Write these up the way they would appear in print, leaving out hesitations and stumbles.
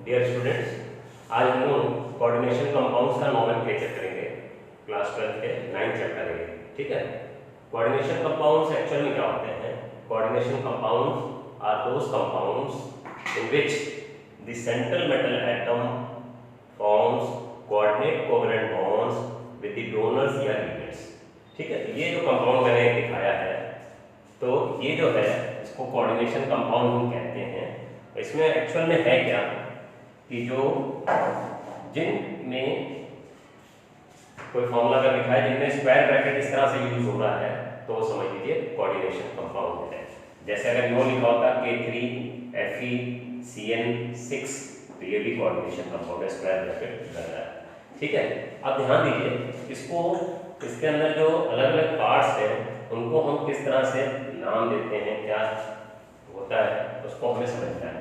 Dear students, आज हम लोग कोऑर्डिनेशन कंपाउंड्स का नोमेनक्लेचर करेंगे क्लास 12 के 9th चैप्टर में। ठीक है, कोऑर्डिनेशन कंपाउंड्स एक्चुअल में क्या होते हैं? Coordination compounds are those compounds in which the central metal atom forms coordinate covalent bonds with the donors या लिगेंड्स। ठीक है, ये जो कंपाउंड मैंने दिखाया है, तो ये जो है इसको कोऑर्डिनेशन कंपाउंड हम कहते हैं। इसमें एक्चुअल में है क्या कि जो जिनमें कोई फॉर्मूला अगर लिखा है जिनमें स्क्वायर ब्रैकेट इस तरह से यूज हो रहा है तो समझ लीजिए कोऑर्डिनेशन कंपाउंड है। जैसे अगर यो लिखा होता K3FeCN6 तो ये भी कोऑर्डिनेशन कंपाउंड है, स्क्वायर ब्रैकेट लग रहा है। ठीक है, अब ध्यान दीजिए इसको, इसके अंदर जो अलग अलग पार्ट्स हैं उनको हम किस तरह से नाम देते हैं, क्या होता है उसको हमें समझना है।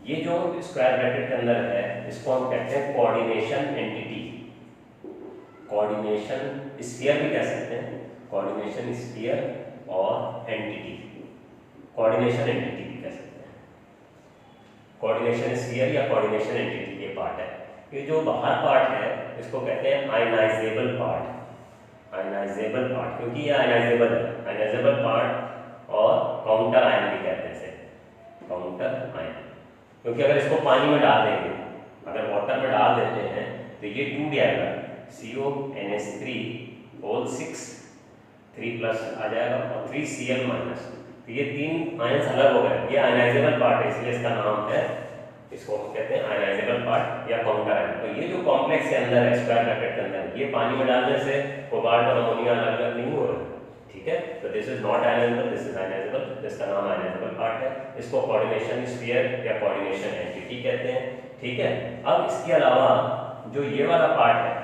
ये जो स्क्वायर ब्रैकेट के अंदर है इसको हम कहते हैं कोऑर्डिनेशन एंटिटी। कोऑर्डिनेशन स्फीयर भी कह सकते हैं, कोऑर्डिनेशन स्फीयर और एंटिटी, कोऑर्डिनेशन एंटिटी भी कह सकते हैं। कोऑर्डिनेशन स्फीयर या कोऑर्डिनेशन एंटिटी ये पार्ट है। ये जो बाहर पार्ट है इसको कहते हैं आयनाइजेबल पार्ट। आयनाइजेबल पार्ट क्योंकि ये आयनाइजेबल है, आयनाइजेबल पार्ट, और काउंटर आयन भी कहते हैं इसे, काउंटर आयन। क्योंकि अगर इसको पानी में डाल देंगे, अगर वाटर में डाल देते हैं तो ये टूट जाएगा, CONH3 3+ आ जाएगा और 3Cl-, तो ये तीन आयंस अलग हो गए। ये आयनाइजेबल पार्ट है इसलिए इसका नाम है, इसको हम कहते हैं आयनाइजेबल पार्ट या काउंटर आयन। तो ये जो कॉम्प्लेक्स के अंदर है स्क्वायर ब्रैकेट के अंदर, ये पानी में डालने से कोबाल्ट और अमोनिया अलग अलग नहीं हो रहे। ठीक है, तो this is not ionizable, this is ionizable, जिसका नाम आयनाइजेबल पार्ट है। इसको कोऑर्डिनेशन स्फीयर या कोऑर्डिनेशन एंटिटी कहते हैं। ठीक है, अब इसके अलावा जो ये वाला पार्ट है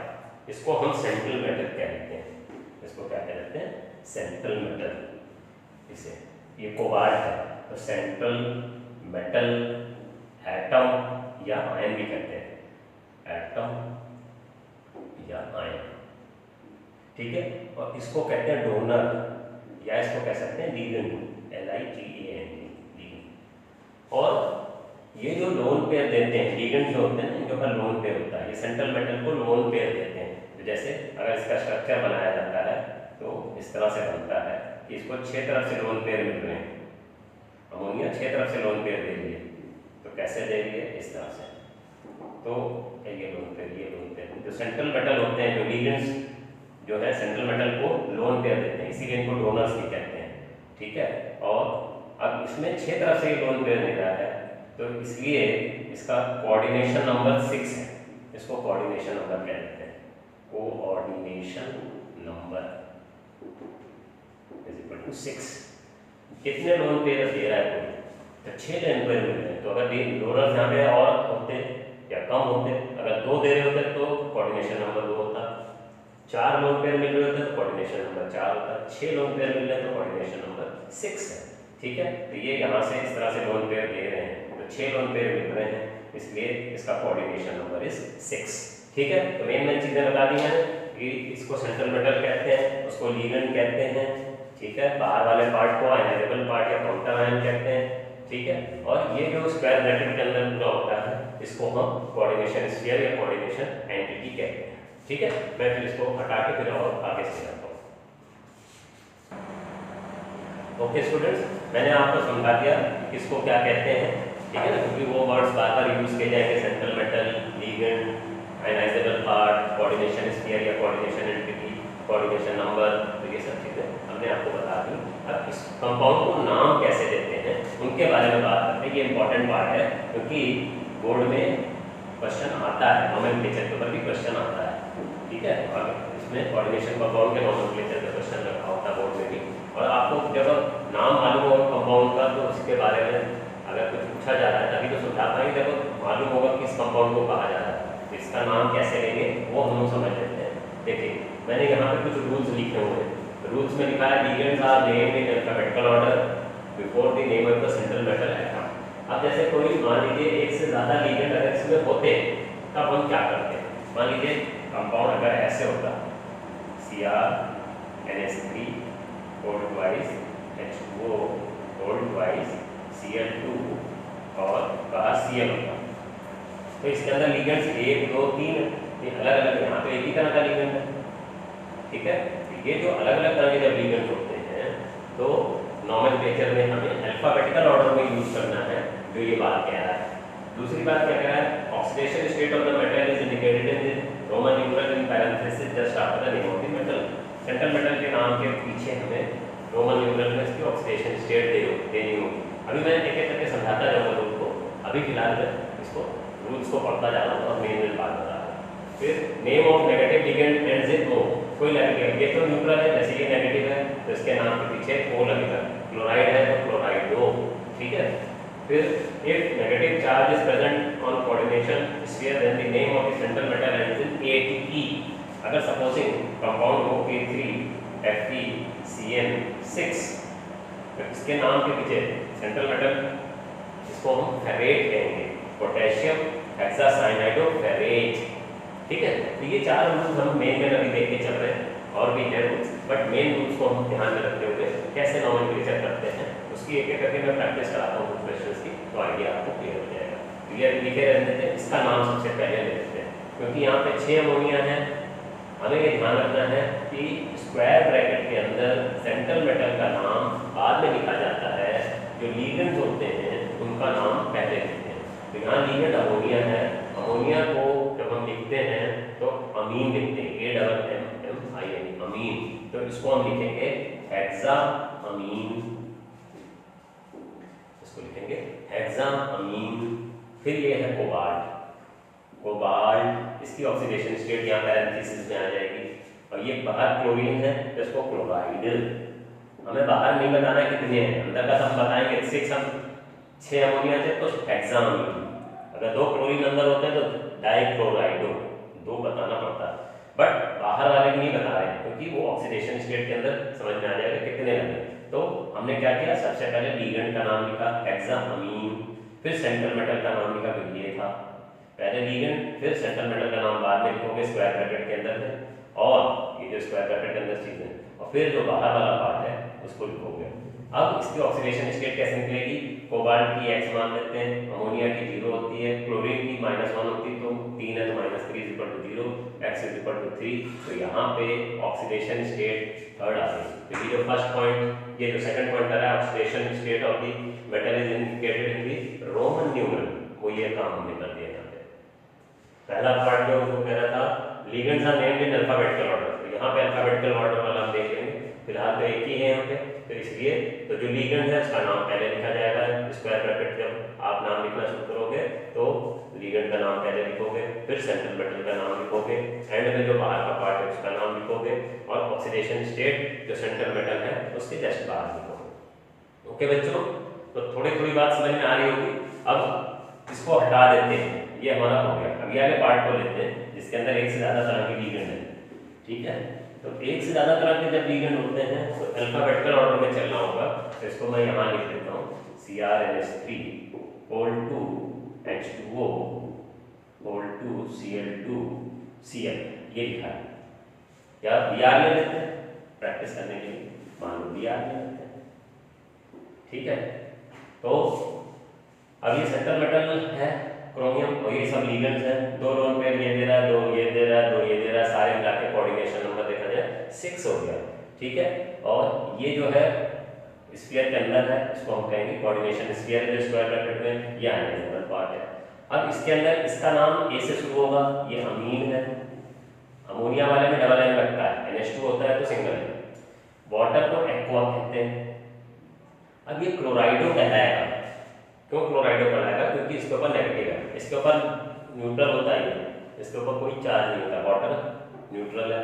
इसको हम सेंट्रल मेटल कहते हैं। इसको क्या कहते हैं? Central metal. इसे ये कोबाल्ट है तो सेंट्रल मेटल एटम या आयन भी कहते हैं, एटम या आयन। ठीक है, और इसको कहते हैं डोनर या इसको कह सकते हैं लिगेंड, LIGAND, लिगेंड। और ये जो लोन पेयर देते हैं, लिगेंड जो होते हैं ना, इनके ऊपर लोन पेयर होता है। ये सेंट्रल मेटल को लोन पेयर देते हैं। तो जैसे अगर इसका स्ट्रक्चर बनाया जाता है तो इस तरह से बनता है कि इसको 6 तरफ से लोन पेयर मिल रहे हैं, अमोनिया 6 तरफ से लोन पेयर दे रही है, तो कैसे दे रही है? इस तरह से। तो ये लोन पेयर, ये लोन पेयर, जो सेंट्रल मेटल होते हैं, जो लिगेंड्स जो है सेंट्रल मेटल को लोन पेयर देते हैं, इसीलिए इनको डोनर्स भी कहते हैं। ठीक है, और अब इसमें 6 तरफ से लोन पेयर मिल रहा है तो इसलिए इसका कोऑर्डिनेशन नंबर 6 है। इसको कोऑर्डिनेशन नंबर कहते हैं, कोऑर्डिनेशन नंबर = 6। कितने लोन पेयर दे रहा है कोई? तो 6 लोन पेयर मिल रहे हैं। तो अगर डोनर्स यहाँ पे और होते या कम होते, अगर 2 दे रहे होते तो कोऑर्डिनेशन नंबर 2 होता, 4 लोन पेयर मिल रहे होते तो कोऑर्डिनेशन नंबर 4 होता, 6 लोन पेयर मिल रहे तो कोऑर्डिनेशन नंबर 6 है। ठीक है, तो ये यहाँ से इस तरह से लोन पेयर दे रहे हैं, तो 6 लोन पेयर मिल रहे हैं, इसलिए इसका कोऑर्डिनेशन नंबर इज 6। ठीक है, तो मेन चीजें बता दी हैं कि इसको सेंट्रल मेटल कहते हैं, उसको लिगेंड कहते हैं। ठीक है, बाहर वाले पार्ट को आयनाइजेबल पार्ट या काउंटर आयन कहते हैं। ठीक है, और ये जो स्क्वायर ब्रैकेट के अंदर पूरा होता है इसको हम कोऑर्डिनेशन स्फीयर या कोऑर्डिनेशन एंटिटी कहते हैं। ठीक है, मैं फिर इसको हटा के फिर और आगे से जाता हूँ। ओके स्टूडेंट्स, मैंने आपको समझा दिया किसको क्या कहते हैं। ठीक है ना, क्योंकि वो वर्ड्स बार बार यूज किए जाएंगे, central metal, ligand, ionizable part, coordination sphere या कोऑर्डिनेशन एंटिटी, कोऑर्डिनेशन नंबर, तो ये सब चीजें हमने आपको बता दी। अब इस कंपाउंड को नाम कैसे देते हैं उनके बारे में बात करते हैं। ये इंपॉर्टेंट पार्ट है क्योंकि बोर्ड में क्वेश्चन आता है, नोमेनक्लेचर के ऊपर भी क्वेश्चन आता है। ठीक है, और इसमें कोऑर्डिनेशन कंपाउंड के नोमेनक्लेचर का क्वेश्चन रखा होता है बोर्ड में भी। और आपको जब नाम मालूम होगा कंपाउंड का तो उसके बारे में अगर कुछ पूछा जा रहा है तभी तो समझा पाएंगे, जब मालूम होगा कि इस कंपाउंड को कहा जा रहा है, इसका नाम कैसे लेंगे वो हम समझ लेते हैं। देखिए, मैंने यहाँ पे कुछ रूल्स लिखे हुए हैं। रूल्स में लिखा है ligands are named in alphabetical order before the name of the central metal atom. अब जैसे कोई मान लीजिए एक से ज़्यादा लिगेंड अगर इसमें होते तब हम क्या करते हैं? मान लीजिए कंपाउंड अगर ऐसे होता, CrNH3 H2O Cl2 और कहा Cl होता, तो इसके अंदर लिगेंड्स 1 2 3 ये अलग अलग, यहाँ पे एक ही तरह का लिगेंड है, ठीक है। ये जो अलग अलग तरह के जब लिगेंड्स होते हैं तो नॉमेनक्लेचर में हमें अल्फाबेटिकल ऑर्डर में यूज करना है, जो ये बात कह रहा है। दूसरी बात क्या कह रहा है, oxidation state of the metal is indicated in Roman numeral in parenthesis just after the name of the metal. Central metal के नाम के पीछे हमें रोमन न्यूमरल में इसकी ऑक्सीडेशन स्टेट देनी होगी। अभी मैं एक एक करके समझाता जाऊंगा रूल को, अभी फिलहाल इसको रूल्स को पढ़ता जा रहा हूँ और मेन बात बता रहा हूँ। फिर name of negative ligand ends in O, कोई लगेगा, ये तो न्यूट्रल है, जैसे ये नेगेटिव है तो इसके नाम के पीछे ओ लगेगा। क्लोराइड है तो क्लोराइड ओ, ठीक है। फिर if negative charge is present on coordination sphere then the name of the central metal ends in ATE। अगर सपोजिंग कंपाउंड हो K3FeCN6 तो इसके नाम के पीछे सेंट्रल मेटल, इसको हम फेरेट कहेंगे, पोटेशियम हेक्सासाइनाइडोफेरेट, ठीक है। तो ये चार रूल्स हम मेन में अभी देख के चल रहे हैं, और भी है रूल्स, बट मेन रूल्स को हम ध्यान में रखते हुए कैसे नॉमेनक्लेचर करते हैं उसकी एक एक करके मैं प्रैक्टिस कराता हूँ क्वेश्चंस की, तो आइडिया आपको क्लियर हो जाएगा। तो ये लिखे रहते थे, इसका नाम सबसे पहले ले लेते हैं, क्योंकि यहाँ पे 6 अमोनिया है। हमें ये ध्यान रखना है कि स्क्वायर ब्रैकेट के अंदर सेंट्रल मेटल का नाम बाद में लिखा जाता है, जो लिगेंड्स होते हैं उनका नाम पहले लिखते हैं। तो यहाँ लिगेंड अमोनिया है, अमोनिया को जब हम लिखते हैं तो अमीन लिखते हैं, AMMIN अमीन, तो इसको हम लिखेंगे हेक्सा अमीन, इसको लिखेंगे हेक्सा अमीन। फिर ये है कोबाल्ट, कोबाल्ट इसकी ऑक्सीडेशन स्टेट यहाँ पैरेंथेसिस में आ जाएगी, और ये बाहर क्लोरीन है तो इसको क्लोराइड, हमें बाहर नहीं बताना कितने हैं, अंदर का तो हम बताएंगे 6 अमोनिया थे तो हेक्सामीन, अगर 2 क्लोरीन अंदर होते हैं तो डाइक्लोराइडो, 2 बताना पड़ता है, बट बाहर वाले नहीं बता रहे हैं क्योंकि वो ऑक्सीडेशन स्टेट के अंदर समझ में आ जाएगा कितने लगे। तो हमने क्या किया, सबसे पहले लिगेंड का नाम लिखा हेक्सामीन, फिर सेंट्रल मेटल का नाम लिखा, फिर ये था पहले लिगेंड, फिर सेंट्रल मेटल का नाम बाद में लिखोगे स्क्वायर ब्रैकेट के अंदर है, और ये जो स्क्वायर ब्रैकेट के अंदर चीज़ है, और फिर जो बाहर वाला पार्ट है उसको लिखोगे। अब इसकी ऑक्सीडेशन स्टेट कैसे निकलेगी, कोबाल्ट की X मान लेते हैं, अमोनिया की 0 होती है, क्लोरीन की -1 होती है, तो 3 है तो -3 = 0, X = 3, तो यहाँ पे ऑक्सीडेशन स्टेट थर्ड आ गई। तो ये जो फर्स्ट पॉइंट, ये जो सेकंड पॉइंट आ रहा है oxidation state of the metal is indicated in the Roman numeral, वो ये काम हमने कर दिया यहाँ पे। पहला पार्ट जो उसको कह रहा था ligands are named in alphabetical order, तो यहाँ पे अल्फाबेटिकल ऑर्डर वाला हम देख लेंगे, फिलहाल तो एक ही है यहाँ पे, तो इसलिए तो जो लिगेंड है उसका नाम पहले लिखा जाएगा, स्क्वायर ब्रैकेट जब आप नाम लिखना शुरू करोगे तो लिगेंड का नाम पहले लिखोगे, फिर सेंट्रल मेटल का नाम लिखोगे, एंड में जो बाहर का पार्ट है उसका नाम लिखोगे, और ऑक्सीडेशन स्टेट जो सेंट्रल मेटल है उसके जस्ट बाहर लिखोगे। ओके बच्चों, तो थोड़ी बात समझ में आ रही होगी। अब इसको हटा देते हैं, ये हमारा हो गया। अभी आगे पार्ट को लेते हैं जिसके अंदर एक से ज़्यादा तरह के लिगेंड है, ठीक है। तो एक से ज़्यादा तरह के जब लिगेंड होते हैं तो अल्फाबेटिकल ऑर्डर में चलना होगा, तो इसको मैं यहाँ लिख देता हूँ CrNH3 2 H2O 2 Cl2 ये लिखा है। या Br ले लेते हैं प्रैक्टिस करने के लिए, मान लो Br ले लेते हैं, ठीक है। तो अब ये सेंट्रल मेटल है क्रोमियम, और ये सब लिगेंड्स हैं, 2 लोन पेयर ये दे रहा है, 2 ये दे रहा है, 2 ये दे रहा है, सारे मिला के कोऑर्डिनेशन नंबर देखा जाए 6 हो गया, ठीक है। और ये जो है स्फीयर के अंदर है, इसको हम कहेंगे कोऑर्डिनेशन स्फीयर है, जो स्क्वायर ब्रैकेट में ये आइडेंटिकल पार्ट है। अब इसके अंदर इसका नाम ए से शुरू होगा, ये अमीन है, अमोनिया वाले में डबल एन लगता है, NH2 होता है तो सिंगल है, वाटर को एक्वा कहते हैं। अब ये क्लोराइडो कहलाएगा, क्यों क्लोराइडो कहलाएगा, क्योंकि इसके ऊपर नेगेटिव है, इसके ऊपर न्यूट्रल होता है, इसके ऊपर कोई चार्ज नहीं होता, वाटर न्यूट्रल है,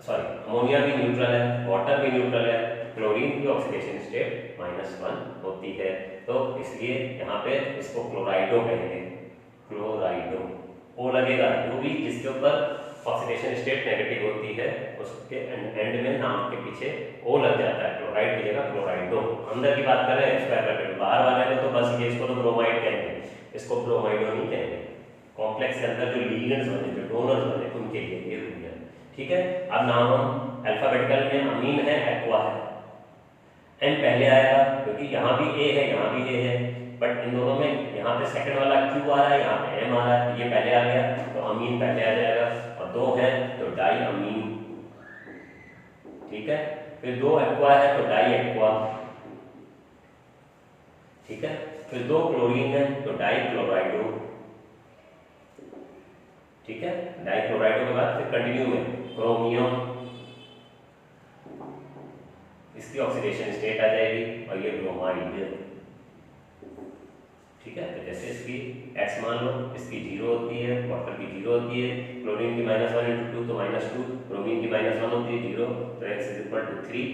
सॉरी अमोनिया भी न्यूट्रल है, वाटर भी न्यूट्रल है, क्लोरीन की ऑक्सीडेशन स्टेट -1 होती है, तो इसलिए यहाँ पे इसको क्लोराइडो कहेंगे, क्लोराइडो ओ लगेगा, जो भी जिसके ऊपर ऑक्सीडेशन स्टेट नेगेटिव होती है उसके एंड में नाम के पीछे ओ लग जाता है, क्लोराइड की जगह क्लोराइडो। अंदर की बात कर रहे हैं स्क्वायर ब्रैकेट, बाहर वाले में तो बस ये इसको तो ब्रोमाइड कहेंगे, इसको ब्रोमाइडो नहीं कहेंगे। कॉम्प्लेक्स के अंदर जो लिगेंड्स बने, जो डोनर्स बने, उनके लिए ये रूल है, ठीक है। अब नाम हम अल्फाबेटिकल में अमीन है, एक्वा है, एन पहले आएगा क्योंकि यहाँ भी ए है, यहाँ भी ए है, बट इन दोनों में यहाँ पे सेकंड वाला क्यू आ रहा है, यहाँ पे एम हमारा, ये पहले आ गया तो अमीन पहले आ जाएगा, और 2 है तो डाई अमीन, ठीक है। फिर 2 एक्वा है तो डाई एक्वा, ठीक है। फिर 2 क्लोरीन है तो डाई क्लोराइडो, ठीक है। डाई क्लोराइडो के बाद फिर कंटिन्यू में क्रोमियम, इसकी ऑक्सीडेशन स्टेट आ जाएगी, और ये ब्रोमाइड, ठीक है। तो जैसे इसकी x मान लो, इसकी 0 होती है, वाटर की 0 होती है, क्लोरीन की -1 × 2 तो -2, ब्रोमीन की -1 होती है 0, तो x = 3,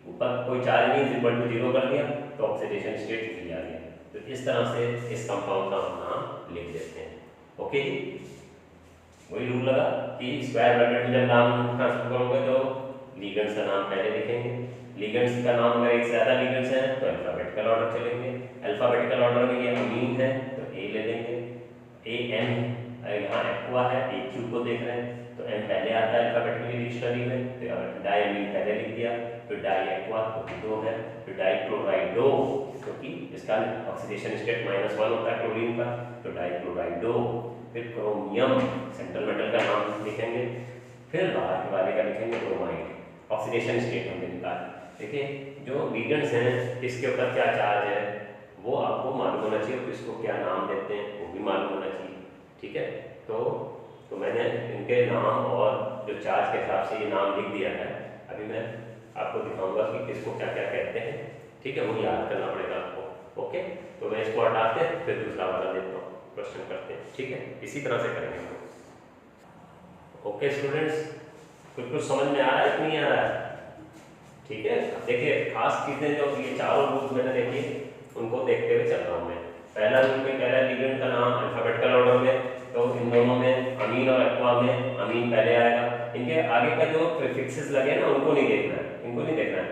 ऊपर कोई चार्ज नहीं, = 0 कर दिया तो ऑक्सीडेशन स्टेट 3 आ गया। तो इस तरह से इस कंपाउंड का हम नाम लिख देते हैं। ओके जी, वही रूल लगा कि स्क्वायर ब्रैकेट में जब नाम ट्रांसफर करोगे तो लिगेंड्स का नाम पहले लिखेंगे, लिगेंड्स का नाम अगर एक से ज़्यादा लिगेंड्स हैं तो अल्फाबेटिकल ऑर्डर चलेंगे, अल्फाबेटिकल ऑर्डर में ये अमीन है तो ए ले लेंगे, AN, यहाँ एक्वा है AQ को देख रहे हैं तो M पहले आता है अल्फाबेटिकली डिक्शनरी में, तो डाई अमीन पहले लिख दिया, फिर डाई एक्वा क्योंकि 2 है, फिर डाई क्लोराइडो क्योंकि इसका ऑक्सीडेशन स्टेट -1 होता है क्लोरीन का, तो डाई क्लोराइडो, फिर क्रोमियम सेंट्रल मेटल का नाम लिखेंगे, फिर बाहर के वाले का लिखेंगे ब्रोमाइड, ऑक्सीडेशन स्टेट हमने निकाला। देखिए जो लिगेंड्स हैं इसके ऊपर क्या चार्ज है वो आपको मालूम होना चाहिए, और इसको क्या नाम देते हैं वो भी मालूम होना चाहिए, ठीक है। तो मैंने इनके नाम और जो चार्ज के हिसाब से ये नाम लिख दिया है, अभी मैं आपको दिखाऊंगा कि किसको क्या क्या कहते हैं, ठीक है, वो याद करना पड़ेगा आपको। ओके, तो मैं इसको हटा के फिर दूसरा वाला देता हूँ, क्वेश्चन करते हैं, ठीक है, इसी तरह से करेंगे। ओके स्टूडेंट्स, कुछ समझ में आ रहा है कि नहीं आ रहा है? ठीक है, देखिए खास चीजें जो ये चारों रूल्स मैंने देखी उनको देखते हुए चल रहा हूँ मैं। पहला रूल में कह रहा है लिगेंड का नाम अल्फाबेटिकल ऑर्डर में, तो इन दोनों में अमीन और एक्वा में अमीन पहले आएगा, इनके आगे का जो प्रीफिक्सेस लगे ना उनको नहीं देखना है, इनको नहीं देखना है।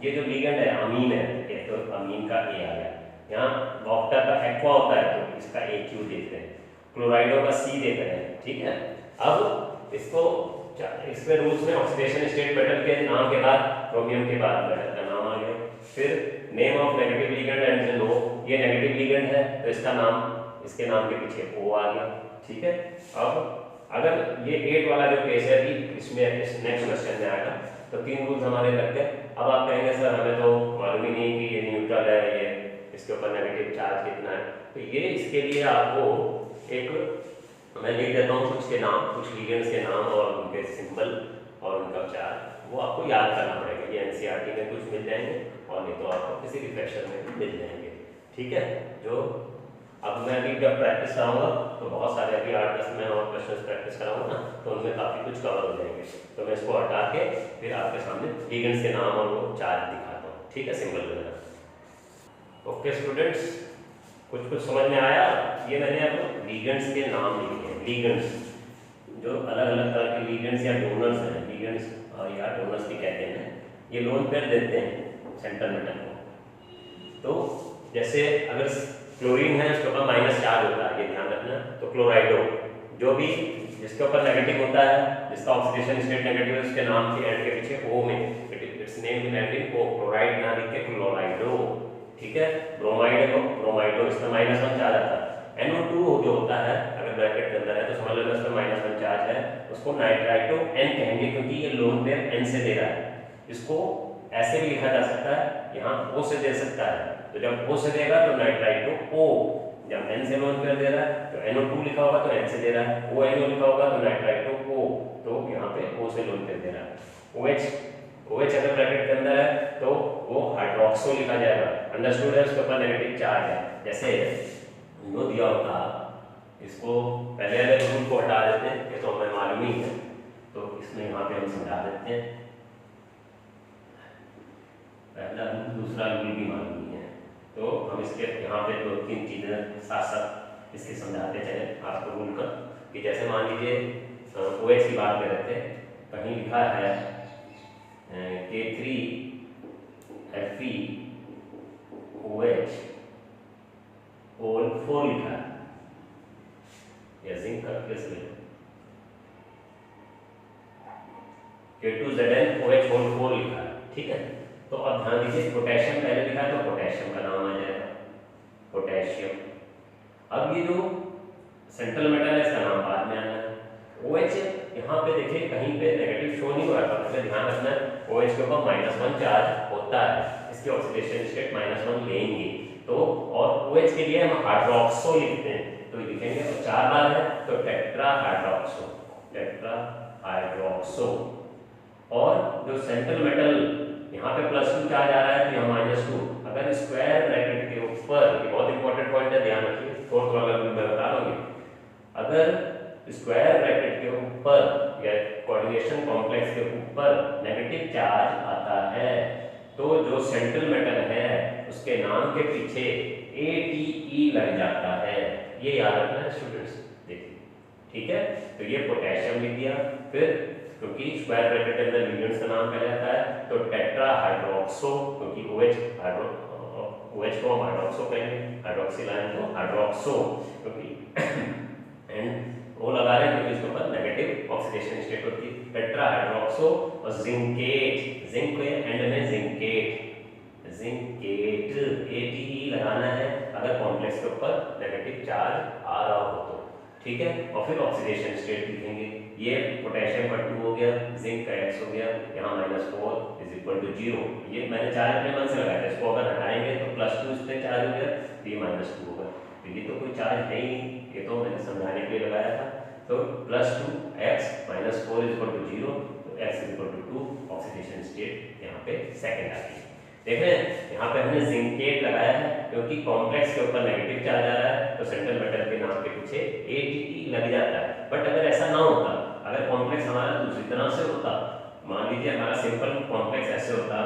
ये जो लिगेंड है अमीन है, ये तो अमीन का ए आ गया, यहाँ वॉक्टर का एक्वा होता है तो इसका AQ देख रहे हैं, क्लोराइडो का C देख रहे हैं, ठीक है। अब इसको इसमें रूल्स में ऑक्सीडेशन स्टेट मेटल के नाम के बाद क्रोमियम के बाद मेटल का नाम आ गया, फिर name of negative ligand end no, ये नेगेटिव लिगेंड है तो इसका नाम, इसके नाम के पीछे O आ गया, ठीक है। अब अगर ये 8 वाला जो केस है अभी इसमें इस नेक्स्ट क्वेश्चन में आएगा तो 3 रूल्स हमारे लग गए। अब आप कहेंगे सर हमें तो मालूम ही नहीं कि ये न्यूट्रल है, ये इसके ऊपर नेगेटिव चार्ज कितना है, तो ये इसके लिए आपको एक मैं लिख देता हूँ कुछ के नाम, कुछ लिगेंड्स के नाम और उनके सिंबल और उनका चार्ज, वो आपको याद करना पड़ेगा। ये NCERT में कुछ मिल जाएंगे और नहीं तो आपको किसी रिफ्रेशर में भी मिल जाएंगे, ठीक है। जो अब मैं अभी जब प्रैक्टिस कराऊंगा तो बहुत सारे अभी 8-10 में और क्वेश्चन प्रैक्टिस कराऊंगा ना, तो उनमें काफ़ी कुछ कवर हो जाएंगे, तो मैं इसको हटा के फिर आपके सामने लिगेंड्स के नाम और वो चार्ज दिखाता हूँ, ठीक है, सिंबल वगैरह। ओके स्टूडेंट्स, कुछ समझ में आया? ये मैंने अब लिगेंड्स के नाम लिखे हैं, लिगेंड्स जो अलग अलग तरह के लिगेंड्स या डोनर्स हैं, लिगेंड्स या डोनर्स भी कहते हैं, ये लोन पेयर देते हैं सेंट्रल मेटल को। तो जैसे अगर क्लोरीन है उसके ऊपर माइनस चार्ज होता है, ये ध्यान रखना, तो क्लोराइडो जो भी जिसके ऊपर नेगेटिव होता है, जिसका ऑक्सीडेशन स्टेट नेगेटिव है, उसके नाम के एंड के पीछे O में it's name in ending O, chloride ना लिख के क्लोराइडो, ठीक है। ब्रोमाइड है तो ब्रोमाइडो, इसमें -1 चार्ज आता है। NO2 जो होता है अगर ब्रैकेट के अंदर है तो समझ लो इसमें -1 चार्ज है, उसको नाइट्राइटो N कहेंगे क्योंकि ये लोन पेयर N से दे रहा है। इसको ऐसे भी लिखा जा सकता है, यहाँ O से दे सकता है, तो जब O से देगा तो नाइट्राइटो O, जब N से लोन पेयर दे रहा है तो NO2 लिखा होगा तो N से दे रहा है, ONO लिखा होगा तो नाइट्राइटो O, तो यहाँ पे O से लोन पेयर दे रहा है। OH अगर ब्रैकेट के अंदर है तो वो हाइड्रोक्सो लिखा जाएगा, अंडरस्टूड है, उसके ऊपर नेगेटिव चार्ज है। जैसे नो दिया होता, इसको पहले वाले रूल को हटा देते हैं, ये तो हमें मालूम ही है, तो इसमें यहाँ पे हम समझा देते हैं, पहला रूल दूसरा रूल भी मालूम ही है, तो हम इसके यहाँ पे 2-3 चीज़ें साथ साथ इसके समझाते चले आपको रूल का। कि जैसे मान लीजिए OH की बात कर रहे थे, कहीं लिखा है K3Fe4 लिखा है, या जिंक का केस में K2ZnOH4 लिखा है, ठीक है। तो अब ध्यान दीजिए पोटेशियम पहले लिखा है तो पोटेशियम का नाम आ जाएगा, पोटेशियम। अब ये जो सेंट्रल मेटल है, इसका नाम बाद में आना है। OH यहाँ पे देखिए कहीं पे नेगेटिव शो नहीं हो रहा था, इसलिए ध्यान रखना है OH के ऊपर -1 चार्ज होता है, इसकी ऑक्सीडेशन स्टेट -1 लेंगे। तो और OH के लिए हम हाइड्रोक्सो लिखते हैं, तो लिखेंगे तो 4 बार है तो टेट्रा हाइड्रोक्सो। और जो सेंट्रल मेटल यहाँ पे +2 चार्ज आ रहा है तो यहाँ -2, अगर स्क्वायर ब्रैकेट के ऊपर, ये बहुत इंपॉर्टेंट पॉइंट है, ध्यान रखिए, थोड़ा मैं बता दूंगी, अगर स्क्वायर ब्रैकेट के ऊपर या कोऑर्डिनेशन कॉम्प्लेक्स के ऊपर नेगेटिव चार्ज आता है तो जो सेंट्रल मेटल है उसके नाम के पीछे ATE लग जाता है, ये याद रखना है स्टूडेंट्स। देखिए ठीक है, तो ये पोटेशियम लिख दिया, फिर क्योंकि स्क्वायर ब्रैकेट के अंदर लिगेंड्स का नाम पहले आता है तो टेट्रा हाइड्रोक्सो, क्योंकि OH को हम हाइड्रोक्सो कहेंगे, हाइड्रोक्सिल आयन को हाइड्रोक्सो, क्योंकि एंड वो लगा रहे हैं क्योंकि इसके ऊपर नेगेटिव ऑक्सीडेशन स्टेट होती है, टेट्रा हाइड्रोक्सो। और जिंकेट, जिंक के एंड में जिंकेट ATE लगाना है अगर कॉम्प्लेक्स के ऊपर नेगेटिव चार्ज आ रहा हो तो, ठीक है। और फिर ऑक्सीडेशन स्टेट लिखेंगे, ये पोटेशियम का 2 हो गया, जिंक का X हो गया, यहाँ -4 = 0। ये मैंने चार्ज अपने मन से लगाया था, इसको अगर हटाएंगे तो +2 इस पे चार्ज हो गया, तो ये -2 होगा, तो ये तो कोई चार्ज है ही नहीं, ये तो मैंने समझाने के लिए लगाया था। तो +2x -4 = 0, तो x = 2, ऑक्सीडेशन स्टेट यहाँ पे सेकंड आती है। देख रहे हैं यहाँ पे हमने जिंकेट लगाया है क्योंकि कॉम्प्लेक्स के ऊपर नेगेटिव चार्ज आ रहा है तो सेंट्रल मेटल के नाम के पीछे ATE लग जाता है। बट अगर ऐसा ना होता, अगर कॉम्प्लेक्स हमारा दूसरी तरह से होता, मान लीजिए हमारा सिंपल कॉम्प्लेक्स ऐसे होता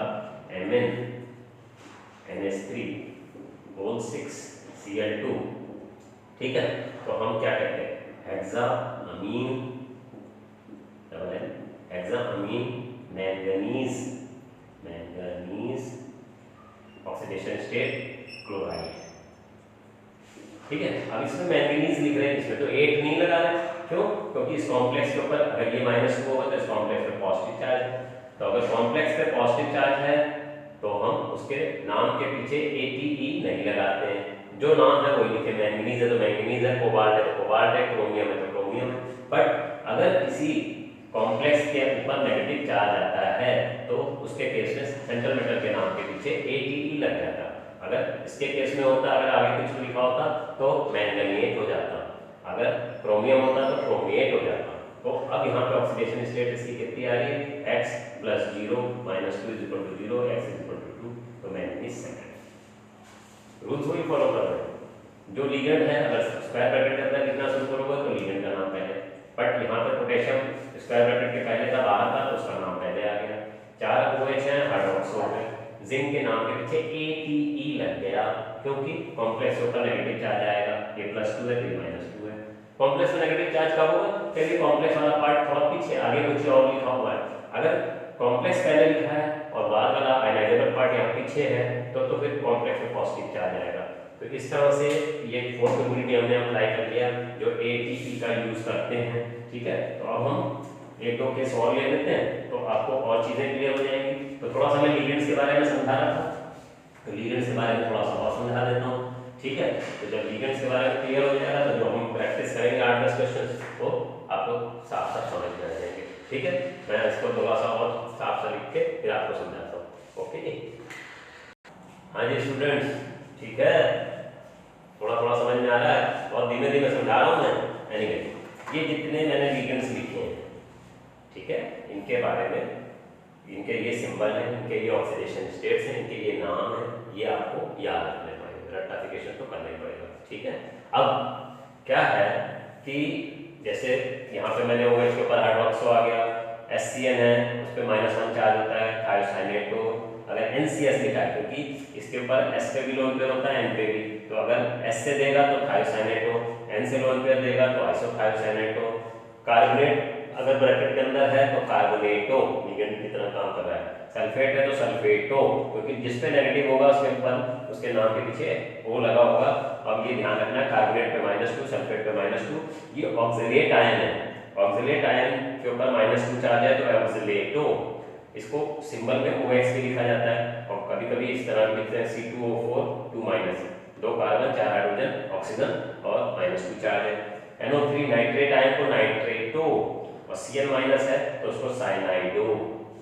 MnNH3O6Cl2, ठीक है, तो हम क्या कहते हैं हेक्साअमीन मैंगनीज ऑक्सीडेशन स्टेट क्लोराइड, ठीक है। अब इसमें मैंगनीज लिख रहे हैं, इसमें तो 8 नहीं लगा रहे, क्यों? क्योंकि इस कॉम्प्लेक्स के ऊपर अगर ये -2 होगा तो इस कॉम्प्लेक्स पे पॉजिटिव चार्ज है, तो अगर कॉम्प्लेक्स पे पॉजिटिव चार्ज है तो हम उसके नाम के पीछे ATE नहीं लगाते हैं, जो नाम है वही लिखे, मैंगनीज है तो मैंगनीज है, कोबाल्ट है तो कोबाल्ट है, क्रोमियम है तो क्रोमियम है। बट अगर किसी कॉम्प्लेक्स के ऊपर नेगेटिव चार्ज आता है तो उसके केस में सेंट्रल मेटल के नाम के पीछे ATE लग जाता। अगर इसके केस में होता, अगर आगे कुछ लिखा होता तो मैंगनीज हो जाता, अगर क्रोमियम होता तो क्रोमिएट हो जाता। तो अब यहाँ पे ऑक्सीडेशन स्टेट इसकी कितनी आ रही है, x + 0 -2 = 0, x = 2, तो मैंगनीज सेकंड। रूल्स वही फॉलो कर रहे हैं, जो लिगेंड है अगर स्क्वायर ब्रैकेट के अंदर लिखना शुरू करोगे तो लिगेंड का नाम पहले, बट यहाँ पर पोटेशियम स्क्वायर ब्रैकेट के पहले था, बाहर था तो उसका नाम पहले आ गया। 4 OH है, हाइड्रोक्सो है, जिंक के नाम के पीछे ATE लग गया क्योंकि कॉम्प्लेक्स के ऊपर नेगेटिव चार्ज आएगा, ये +2 है तो ये -2 है। कॉम्प्लेक्स में नेगेटिव चार्ज कब होगा, क्योंकि कॉम्प्लेक्स वाला पार्ट थोड़ा पीछे, आगे कुछ और लिखा हुआ है। अगर कॉम्प्लेक्स पहले लिखा है और बाद वाला आयनाइजेबल पार्ट यहाँ पीछे है तो फिर कॉम्प्लेक्स में पॉजिटिव चार्ज आएगा। तो इस तरह से ये 4th यूनिट हमने अप्लाई कर लिया जो ATE का यूज करते हैं, ठीक है। तो अब हम 1-2 केस और ले लेते हैं तो आपको और चीजें क्लियर हो जाएंगी। तो थोड़ा सा मैं लिगेंड्स के बारे में समझा रहा था, तो लिगेंड्स के बारे में थोड़ा सा और समझा देता हूँ, ठीक है। तो जब लिगेंड्स के बारे में क्लियर हो जाएगा तो जो हम प्रैक्टिस करेंगे 8-10 क्वेश्चंस वो आपको साफ-साफ समझ में आ जाएंगे, ठीक है। मैं इसको थोड़ा सा और साफ सा लिख के फिर आपको समझाता हूँ, ओके जी। हाँ जी स्टूडेंट्स, ठीक है, थोड़ा समझ में आ रहा है, बहुत धीमे-धीमे समझा रहा हूँ मैं। एनीवे ये जितने मैंने लिगेंड्स लिखे हैं, ठीक है, इनके बारे में, इनके ये सिंबल हैं, इनके ये ऑक्सीडेशन स्टेट्स हैं, इनके ये नाम हैं, ये आपको याद रखने पड़ेगा, रट्टाफिकेशन तो करना ही पड़ेगा, ठीक है। अब क्या है कि जैसे यहाँ पे मैंने OH के ऊपर हाइड्रोक्सो आ गया, HCN है उस पर -1 चार्ज होता है, थायोसाइनेटो। अगर NCS लिखा है क्योंकि इसके ऊपर S पे भी लोन पेयर होता है, N पे भी, तो अगर S से देगा तो थायोसाइनेटो, N से लोन पेयर देगा तो आइसोथायोसाइनेटो। कार्बोनेट अगर ब्रैकेट के अंदर है तो कार्बोनेटो, लिगेंड की तरह काम कर रहा है। सल्फेट है तो सल्फेटो, क्योंकि जिस पे नेगेटिव होगा उसके ऊपर उसके नाम के पीछे O लगा होगा। अब ये ध्यान रखना, कार्बोनेट पे -2, सल्फेट पे -2, ये ऑक्सिलेट आयन है, ऑक्सिलेट आयन के ऊपर -2 चार्ज है तो ऑक्सिलेटो, इसको सिंबल में OX के लिखा जाता है और कभी-कभी इस तरह लिखते हैं C2O4 2-, 2 कार्बन 4 हाइड्रोजन ऑक्सीजन और -2 चार्ज है। NO3 नाइट्रेट आयन को नाइट्रेटो, और Cl माइनस है तो उसको साइनाइडो।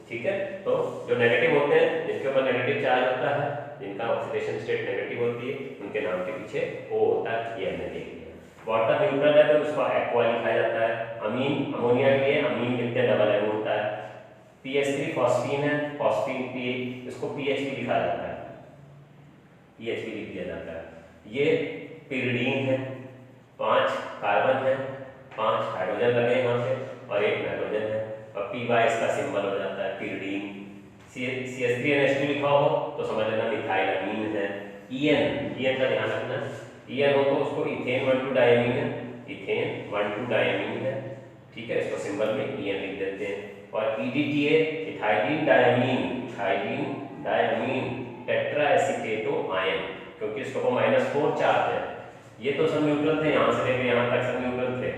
ठीक है, तो जो नेगेटिव होते हैं, जिनके ऊपर नेगेटिव चार्ज होता है, जिनका ऑक्सीडेशन स्टेट नेगेटिव होती है, उनके नाम के पीछे O होता है, ये हमने देख लिया। वाटर न्यूट्रल है तो उसको एक्वा लिखा जाता है। अमीन, अमोनिया के लिए अमीन लिखते हैं, डबल एम होता है। PH3 फॉस्फीन है, फॉस्फीन पी, इसको PHP लिखा जाता है, PHP लिख दिया जाता है। ये पिरिडीन है, 5 कार्बन है, 5 हाइड्रोजन लगे यहाँ पे और 1 नाइट्रोजन है, और PY इसका सिंबल हो जाता है पिरिडीन। CH3NH2 लिखा हो तो समझ लेना मिथाइल अमीन है। EN का ध्यान रखना, EN हो तो उसको इथेन 1,2 डायमीन है, इथेन 1,2 डायमीन है। ठीक है, इसको सिंबल में EN लिख देते हैं। और EDTA इथाइलिन डायमीन टेट्राएसीटेटो आयन, क्योंकि इसको को -4 चार्ज है। ये तो सब न्यूट्रल थे, यहाँ से लेकर यहाँ तक सब न्यूट्रल थे।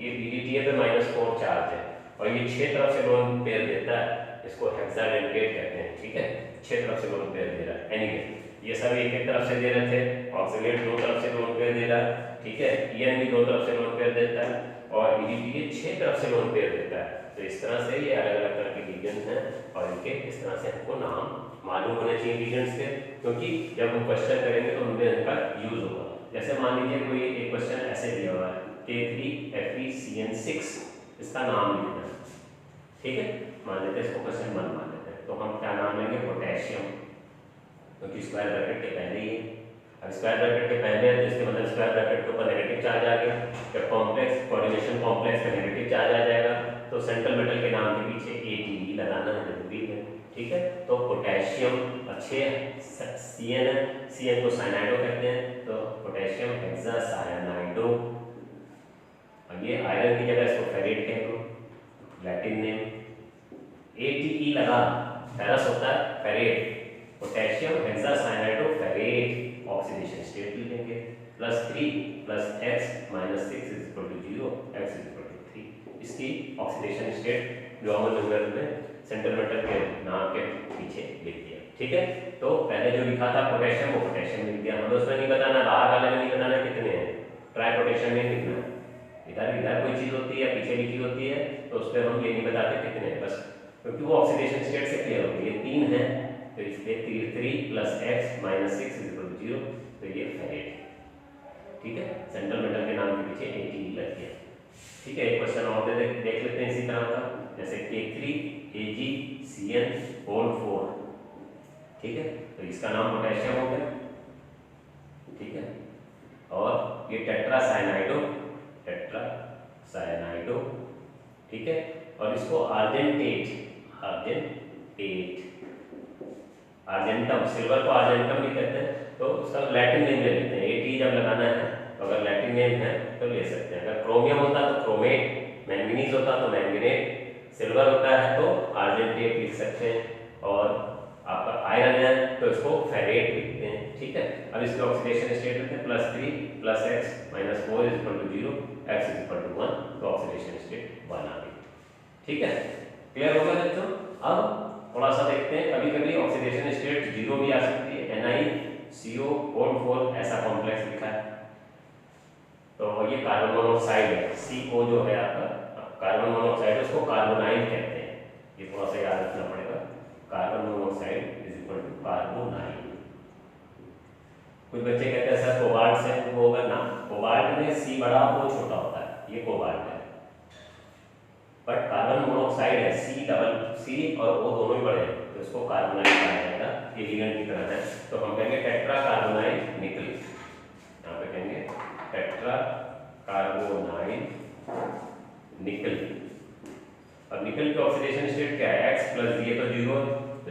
ये EDTA पे -4 चार्ज है और ये 6 तरफ से लोन पेयर देता है, इसको हेक्साडेंटेट कहते हैं। ठीक है, 6 तरफ से लोन पेयर दे रहा है। एनीवे ये सब एक तरफ से दे रहे थे, ऑक्सीलेट 2 तरफ से लोन पेयर दे रहा है। ठीक है, EN भी 2 तरफ से लोन पेयर देता है और EDTA 6 तरफ से लोन पेयर देता है। तो इस तरह से ये अलग अलग तरह के लिगेंड्स हैं और इनके इस तरह से हमको नाम मालूम होने चाहिए लिगेंड्स के, क्योंकि जब हम क्वेश्चन करेंगे तो उनमें इनका यूज होगा। जैसे मान लीजिए कोई एक क्वेश्चन ऐसे दिया हुआ है K3Fe(CN6), इसका नाम लिखना है। ठीक है, मान लेते हैं इसको क्वेश्चन 1 मान लेते हैं, तो हम क्या नाम लेंगे, पोटेशियम, क्योंकि स्क्वायर ब्रैकेट के पहले ही है। अब स्क्वायर ब्रैकेट के पहले है तो इसके मतलब स्क्वायर ब्रैकेट के ऊपर नेगेटिव चार्ज आ गया। जब कॉम्प्लेक्स कोऑर्डिनेशन कॉम्प्लेक्स में नेगेटिव चार्ज आ जाएगा तो सेंट्रल मेटल के नाम के पीछे ATE लगाना जरूरी है। ठीक है, तो पोटेशियम अच्छे CN है, CN को साइनाइडो कहते हैं, तो पोटेशियम हेक्सासाइनाइडो। अब ये आयरन की जगह इसको फेरेट कह दो, लैटिन नेम। ATE लगा, फेरस होता है ferrate, potassium hexacyanido ferrate, oxidation state लिखेंगे +3 + x - 6 = 0, x = 3। इसकी ऑक्सीडेशन स्टेट रोमन नंबर में सेंट्रल मेटल के नाम के पीछे लिख दिया। ठीक है, तो पहले जो लिखा था पोटेशियम वो पोटेशियम लिख दिया, हमें उसमें नहीं बताना, बाहर वाले में नहीं बताना कितने हैं, ट्राई पोटेशियम में लिखना है। इधर कोई चीज होती है पीछे लिखी होती है तो उस पर हम ये नहीं बताते कितने हैं, बस क्योंकि वो ऑक्सीडेशन स्टेट से क्लियर होती है। 3 है तो इसलिए 3 + x - 6 = 0, तो ये फेरेट। ठीक है, सेंट्रल मेटल के नाम के पीछे ATE लग गया। ठीक है, एक क्वेश्चन और देख लेते हैं इसी तरह का, जैसे K3AgCN4। ठीक है, तो इसका नाम पोटेशियम हो गया। ठीक है, और ये टेट्रासाइनाइडो, ठीक है, और इसको आर्जेंटम, सिल्वर को आर्जेंटम भी कहते हैं, तो उसका लैटिन नेम ले लेते हैं। ATE जब लगाना है तो अगर लैटिन नेम है तो ले सकते हैं। अगर क्रोमियम होता तो क्रोमेट, मैंगनीज होता तो मैंगनेट, सिल्वर होता है तो आर्जेंटेट लिख सकते हैं, और आपका आयरन है तो इसको फेरेट लिखते हैं। ठीक है, अब इसके ऑक्सीडेशन स्टेट लिखते हैं +3 + x - 4 = 0, x = 1, तो ऑक्सीडेशन स्टेट 1 आ गई। ठीक है, क्लियर हो गया बच्चों। अब थोड़ा सा देखते हैं, कभी कभी ऑक्सीडेशन स्टेट 0 भी आ सकती है। NiCO4 ऐसा कॉम्प्लेक्स लिखा है, तो ये कार्बन मोनोऑक्साइड है, CO जो है आपका कार्बन मोनोऑक्साइड, उसको कार्बोनाइल कहते हैं। ये थोड़ा सा याद रखना पड़ेगा, कार्बन मोनोऑक्साइड = कार्बोनाइल। कुछ बच्चे कहते हैं सर कोबाल्ट से वो होगा ना, कोबाल्ट में C बड़ा O छोटा होता है, ये कोबाल्ट है, बट कार्बन मोनोऑक्साइड है, C और O दोनों ही बड़े हैं, तो इसको कार्बोनाइल कहा जाएगा। ये लिगेंड की तरह है, तो हम कहेंगे टेट्रा कार्बोनाइल निकल, यहाँ पे कहेंगे टेट्रा कार्बोनाइल निकल। अब निकल की ऑक्सीडेशन स्टेट क्या है, x + ये तो 0 है, तो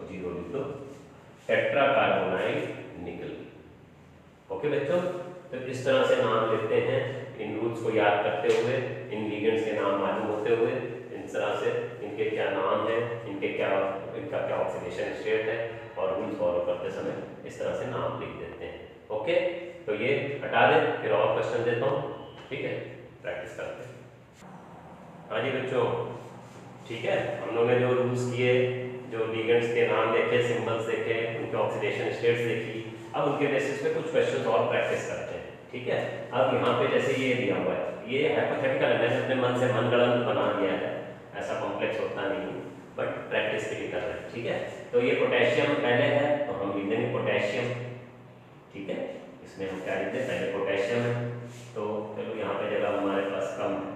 0 लिख दो, टेट्रा कार्बोनाइल निकल। ओके बच्चों, तो इस तरह से नाम लेते हैं, इन रूल्स को याद करते हुए, इन लिगेंड्स के नाम मालूम होते हुए, इस तरह से इनके क्या नाम है, इनका क्या ऑक्सीडेशन स्टेट है, और रूल्स फॉलो करते समय इस तरह से नाम लिख देते हैं। ओके, तो ये हटा दें, फिर और क्वेश्चन देता हूँ। ठीक है, प्रैक्टिस करते हैं। हाँ जी बच्चों, ठीक है, हम लोगों ने जो रूल्स किए, जो लिगेंड्स के नाम देखे, सिंबल्स देखे, उनके ऑक्सीडेशन स्टेट्स देखी, अब उनके बेसिस पे कुछ क्वेश्चंस और प्रैक्टिस करते हैं। ठीक है। अब यहाँ पे जैसे ये दिया हुआ है, ये हाइपोथेटिकल है, मैंने अपने मन से मनगढ़ंत बना दिया है, ऐसा कॉम्प्लेक्स होता नहीं है, बट प्रैक्टिस के लिए कर रहे हैं, ठीक है। तो ये पोटेशियम पहले है तो हम लिख देंगे पोटेशियम, ठीक है। इसमें हम क्या लिखते हैं, पहले पोटेशियम है, तो चलो यहाँ पे जगह हमारे पास कम है,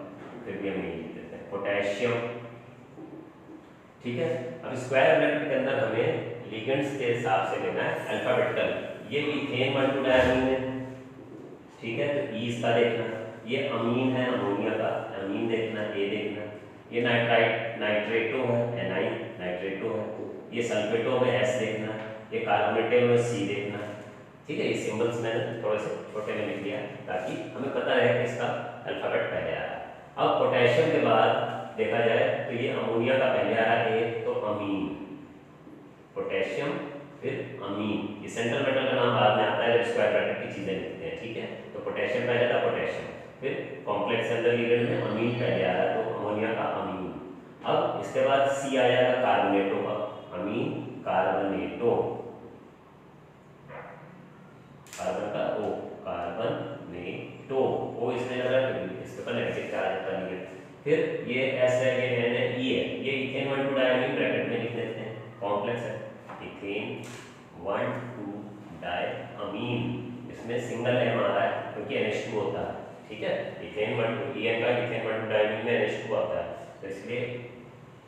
फिर भी हम ये लिख देते हैं पोटेशियम, ठीक है। अब स्क्वायर ब्रैकेट के अंदर हमें लिगेंड्स के हिसाब से लेना है अल्फाबेटिकल। ये मीथेन 1,2 डायमीन है, ठीक है, तो ई इसका देखना, ये अमीन है अमोनिया का, अमीन देखना, ए देखना, ये नाइट्रेटो है NI नाइट्रेटो है, ये सल्फेटो में S देखना, ये कार्बोनेटो में C देखना, ठीक है। ये सिंबल्स मैंने थोड़े से छोटे में लिख दिया ताकि हमें पता रहे कि इसका अल्फाबेट पहले आ रहा है। अब पोटेशियम के बाद देखा जाए तो ये अमोनिया का पहले आ रहा है A, तो अमीन, पोटेशियम फिर अमीन, ये सेंट्रल मेटल का नाम बाद में आता है जब स्क्वायर ब्रैकेट की चीजें लिखते हैं, ठीक है। तो पोटेशियम पहले था पोटेशियम, फिर कॉम्प्लेक्स के अंदर लिगेंड में अमीन पहले आ रहा है तो अमोनिया का अमीन। अब इसके बाद C आ जाएगा कार्बोनेटो का, अमीन कार्बोनेटो, कार्बन का O, कार्बोनेटो, O इसमें लगा क्योंकि इसके ऊपर नेगेटिव चार्ज होता है। फिर ये S है, ये N है, E है, ये इथेन 1,2 डायमीन ब्रैकेट में लिख देते हैं, कॉम्प्लेक्स है इथेन 1,2 डायमीन, इसमें सिंगल M आ रहा है क्योंकि NH2 होता है, ठीक है। इथेन 1,2 EN का इथेन 1,2 डायमीन में NH2 आता है, तो इसलिए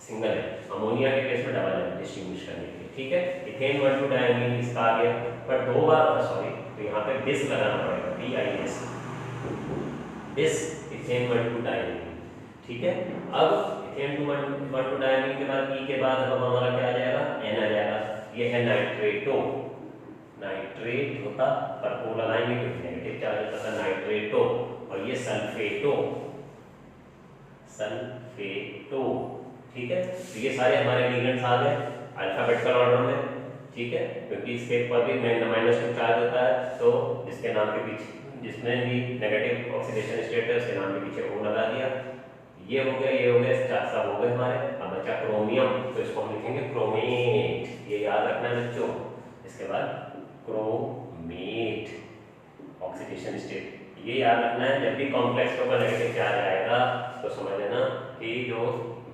सिंगल है। अमोनिया के केस में डबल है डिस्टिंग्विश करने के लिए, ठीक है। इथेन 1,2 डायमीन इसका आ गया, पर दो बार सॉरी, तो यहाँ पे डिस लगाना पड़ेगा, DIS, डिस इथेन 1,2 डायमीन, ठीक है। अब इथेन 1,2 डायमीन के बाद E के बाद अब हमारा क्या आ जाएगा, N आ जाएगा, ये है नाइट्रेटो, नाइट्रेट होता पर O लगाएंगे क्योंकि नेगेटिव चार्ज होता है नाइट्रेटो, और ये सल्फेटो, सल्फेटो, ठीक है। तो ये सारे हमारे लिगेंड्स आ गए अल्फाबेटिकल ऑर्डर में, ठीक है, क्योंकि इसके ऊपर भी -2 चार्ज होता है, तो जिसके नाम के पीछे जिसमें भी नेगेटिव ऑक्सीडेशन स्टेट है उसके नाम के पीछे O लगा दिया। ये हो गया, ये हो गया, चार सब हो गए हमारे। अब बचा क्रोमियम, तो इसको हम लिखेंगे क्रोमेट, ये याद रखना है बच्चों। इसके बाद क्रोमेट ऑक्सीडेशन स्टेट, ये याद रखना है। जब भी कॉम्प्लेक्स के ऊपर नेगेटिव चार्ज आएगा तो समझ लेना कि जो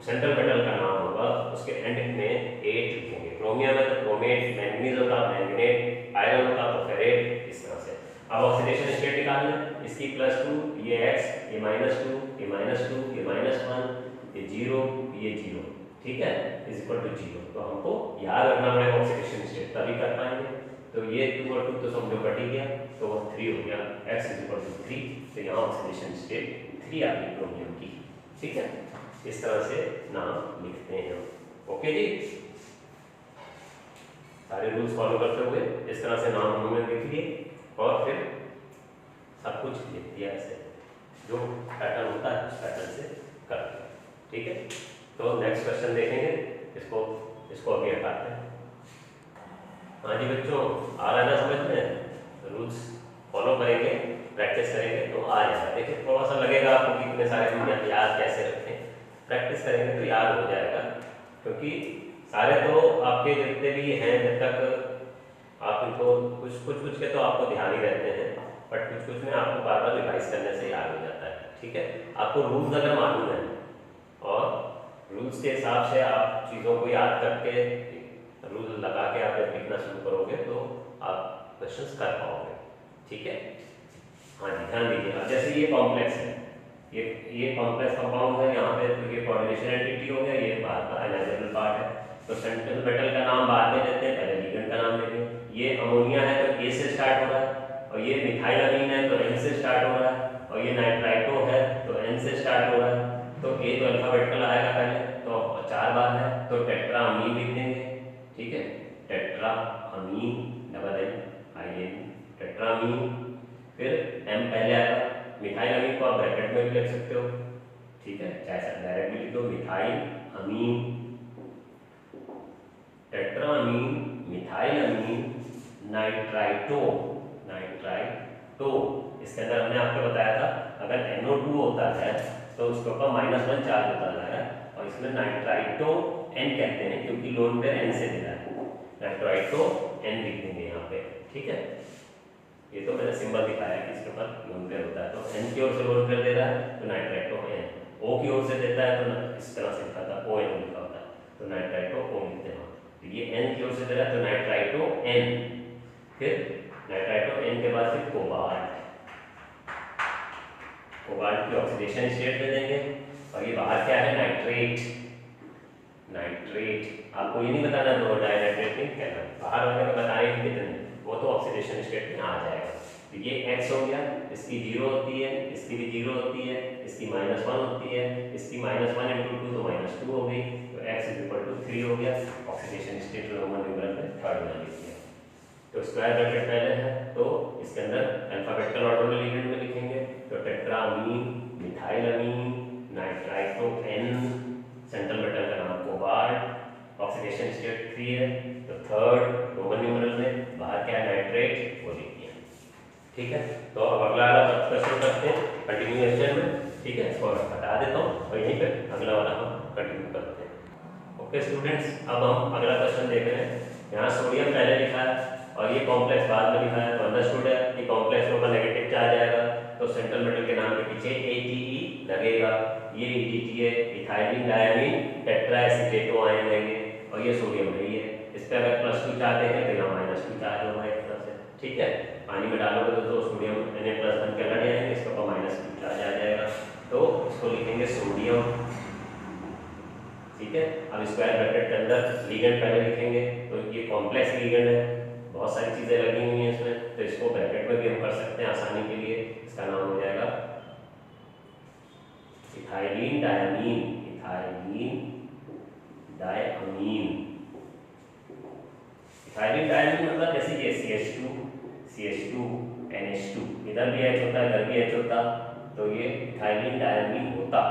सेंट्रल मेटल का नाम होगा उसके एंड में 8 लिखेंगे। क्रोमियम है तो क्रोमेट, मैंगनीज होता मैंगनेट, आयरन होता तो फेरेट, इस तरह से। अब ऑक्सीडेशन स्टेट निकालना, इसकी +2, ये x, ये -2, ये -2, ये -1, ये 0, ये 0, ठीक है, = 0। तो हमको याद रखना पड़ेगा ऑक्सीडेशन स्टेट, तभी कर पाएंगे। तो ये 2 और 2 तो समझो कट ही गया, तो 3 हो गया, x = 3, तो यहाँ ऑक्सीडेशन स्टेट 3 आ गई क्रोमियम की, ठीक है। इस तरह से नाम लिखते हैं। ओके जी, सारे रूल्स फॉलो करते हुए इस तरह से नाम हमने लिख लिए और फिर सब कुछ लिख दिया, ऐसे जो पैटर्न होता है उस पैटर्न से कर दिया, ठीक है। तो नेक्स्ट क्वेश्चन देखेंगे, इसको अभी हटाते हैं। हाँ जी बच्चों, आ रहा है ना समझ में, रूल्स फॉलो करेंगे, प्रैक्टिस करेंगे तो आ जाएगा। देखिए थोड़ा सा लगेगा आपको कि इतने सारे दिन याद कैसे रखें, प्रैक्टिस करेंगे तो याद हो जाएगा, क्योंकि सारे तो आपके जितने भी हैं जब तक आप इनको कुछ के तो आपको ध्यान ही रहते हैं, बट कुछ में आपको बार बार रिवाइज करने से याद हो जाता है, ठीक है। आपको रूल्स अगर मालूम है और रूल्स के हिसाब से आप चीज़ों को याद करके रूल लगा के आप जब लिखना शुरू करोगे तो आप क्वेश्चंस कर पाओगे, ठीक है। हाँ जी, ध्यान दीजिए। अब जैसे ये कॉम्प्लेक्स है, ये कॉम्प्लेक्स कंपाउंड है, यहाँ पे तो ये कोऑर्डिनेशन एंटिटी हो गया, ये बाहर का अनाइजेबल पार्ट है, तो सेंट्रल मेटल का नाम बाद में देते हैं, पहले लिगेंड का नाम लेंगे। ये अमोनिया है तो A से स्टार्ट हो रहा है, और ये मिथाइल अमीन है तो M से स्टार्ट हो रहा है, और ये नाइट्राइटो है तो N से स्टार्ट हो रहा है। तो A तो अल्फाबेटिकल आएगा पहले, तो 4 बार है तो टेट्रा अमीन लिख देंगे, ठीक है, tetra amine, NIN, tetra amine. फिर M पहले आएगा, मिथाइल अमीन को आप ब्रैकेट में भी लिख सकते हो, ठीक है, चाहे डायरेक्ट भी लिख दो, मिथाइल अमीन, टेट्रा अमीन, मिथाइल अमीन, नाइट्राइटो, इसके अंदर हमने आपको बताया था अगर NO2 होता है तो उसके ऊपर -1 चार्ज होता है, और इसमें नाइट्राइटो N कहते हैं क्योंकि लोन पेयर N से मिला है, नाइट्राइटो N लिख देंगे यहाँ पे, ठीक है। ये तो मैंने सिंबल दिखाया कि इसके ऊपर लोन पेयर होता है, तो N की ओर से लोन पेयर दे रहा है तो नाइट्राइटो N, O की ओर से देता है तो इस तरह से लिखा था ON लिखा होता है, तो नाइट्राइटो O लिखते हैं। तो ये N की ओर से दे रहा है तो नाइट्राइटो N, फिर नाइट्राइटो N के बाद फिर कोबाल्ट, कोबाल्ट की ऑक्सीडेशन स्टेट दे देंगे, और ये बाहर क्या है नाइट्रेट, नाइट्रेट आपको ये नहीं बताना दो डाइनाइट्रेट नहीं कहना, बाहर वाले में बताने की कितने, वो तो ऑक्सीडेशन स्टेट में आ जाएगा। तो ये X हो गया, इसकी 0 होती है, इसकी भी 0 होती है, इसकी -1 होती है, इसकी -1 × 2 तो -2 हो गई, तो X = 3 हो गया। ऑक्सीडेशन स्टेट रोमन न्यूमरल में थर्ड में लिख दिया। तो स्क्वायर ब्रैकेट पहले है तो इसके अंदर अल्फाबेटिकल ऑर्डर में लिगेंड में लिखेंगे, तो tetraammine, methylamine, nitrito N, central metal का नाम कोबाल्ट, ऑक्सीडेशन स्टेट 3 है, तो थर्ड रोमन न्यूमरल में, बाहर क्या है नाइट्रेट, वो लिख दिया। ठीक है, तो अब अगला वाला क्वेश्चन करते हैं कंटिन्यूएशन में। ठीक है, इसको हटा देता हूँ और यहीं पे अगला वाला हम कंटिन्यू करते हैं। ओके स्टूडेंट्स, अब हम अगला क्वेश्चन देख रहे हैं। यहाँ सोडियम पहले लिखा है और ये कॉम्प्लेक्स बाद में लिखा है, तो अंडरस्टूड है कि कॉम्प्लेक्स के ऊपर नेगेटिव चार्ज आएगा, तो सेंट्रल मेटल के नाम के पीछे ATE लगेगा। ये EDT है, इथाइलिन डायमीन टेट्राएसीटेटो आयन लेंगे, और ये सोडियम नहीं है, इस पे अगर +2 चार्ज देंगे तो यहाँ -2 चार्ज होगा एक तरफ से। ठीक है, पानी में डालोगे तो सोडियम Na+ बन के लड़ जाएंगे, इसके ऊपर -2 चार्ज आ जाएगा, तो इसको लिखेंगे सोडियम। ठीक है, अब स्क्वायर ब्रैकेट के अंदर लिगेंड पहले लिखेंगे, तो ये कॉम्प्लेक्स लिगेंड है, बहुत सारी चीजें लगी हुई हैं इसमें, तो इसको ब्रैकेट में भी हम कर सकते हैं आसानी के लिए। इसका नाम हो जाएगा ethylene diamine, ethylene diamine. Ethylene diamine मतलब जैसे ये CH2 NH2, इधर भी H होता है, इधर भी H होता, तो ये इथाइलिन डायमीन होता।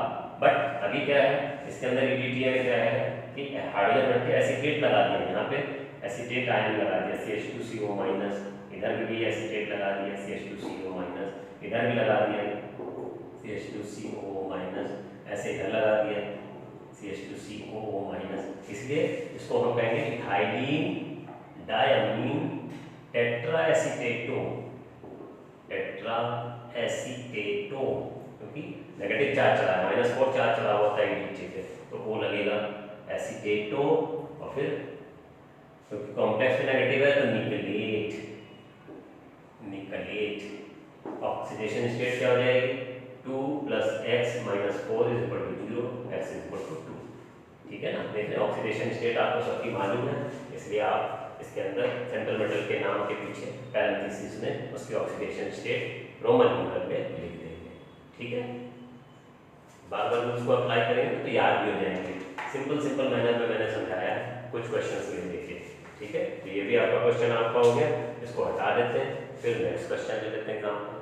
बट अभी क्या है, इसके अंदर EDTA में क्या है कि हाइड्रोजन रख के एसीटेट लगा दिया, यहाँ पे एसीटेट आयन लगा दिया CH2CO-, इधर भी एसीटेट लगा दिया CH2CO-, इधर भी लगा दिया CH2CO-, ऐसे इधर लगा दिया CH2CO-, इसलिए इसको हम कहेंगे इथाइलिन डायमीन टेट्राएसीटेटो, टेट्राएसीटेटो, क्योंकि नेगेटिव चार्ज चला है, -4 चार्ज चला होता है EDTA पे, तो वो लगेगा एसीटेटो, और फिर क्योंकि कॉम्प्लेक्स में नेगेटिव है तो निकलेट, निकलेट। ऑक्सीडेशन स्टेट क्या हो जाएगी 2 + x - 4 = 0, x = 2। ठीक है ना, देख रहे ऑक्सीडेशन स्टेट आपको सबकी मालूम है, इसलिए आप इसके अंदर सेंट्रल मेटल के नाम के पीछे पैरेंथेसिस में उसकी ऑक्सीडेशन स्टेट रोमन न्यूमरल में लिख देंगे। ठीक है, बार बार रूल्स को अप्लाई करेंगे तो याद भी हो जाएंगे। सिंपल मैनर में मैंने समझाया है, कुछ क्वेश्चंस में देखिए। ठीक है, तो ये भी आपका क्वेश्चन आपका हो गया, इसको हटा देते हैं, फिर नेक्स्ट क्वेश्चन ले लेते हैं एग्जाम्पल।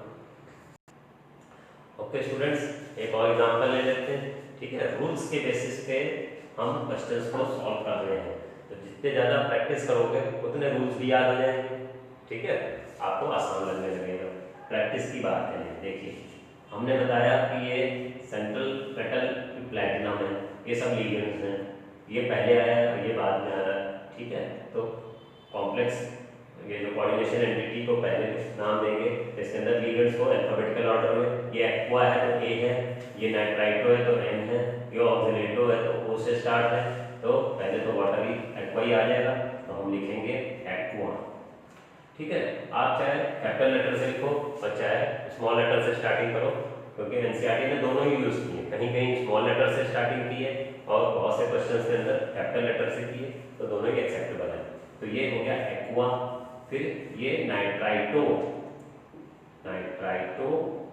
ओके स्टूडेंट्स, एक और एग्जाम्पल ले लेते हैं। ठीक है, रूल्स के बेसिस पे हम क्वेश्चंस को सॉल्व कर रहे हैं, तो जितने ज़्यादा प्रैक्टिस करोगे उतने रूल्स भी याद हो जाएंगे। ठीक है, आपको आसान लगने लगेगा, प्रैक्टिस की बात है। देखिए, हमने बताया कि ये सेंट्रल मेटल प्लैटिनम है, ये सब लिगेंड्स हैं, ये पहले आया है और ये बाद में आ रहा है। ठीक है, तो कॉम्प्लेक्स ये जो कोऑर्डिनेशन एंटिटी को पहले नाम देंगे, इसके अंदर लिगेंड्स को अल्फाबेटिकल ऑर्डर में, ये एक्वा है तो A है, ये नाइट्राइटो है तो N है, ये ऑक्सीडेटो है तो O से स्टार्ट है, तो पहले तो वाटर ही एक्वा ही आ जाएगा, तो हम लिखेंगे एक्वा। ठीक है, आप चाहे कैपिटल लेटर से लिखो और चाहे स्मॉल लेटर से स्टार्टिंग करो, क्योंकि एनसीईआरटी ने दोनों ही यूज किए, कहीं कहीं स्मॉल लेटर से स्टार्टिंग की है और बहुत से क्वेश्चंस के अंदर कैपिटल लेटर से किए, तो दोनों ही एक्सेप्टेबल है। तो ये हो गया एक्वा, फिर ये नाइट्राइटो, नाइट्राइटो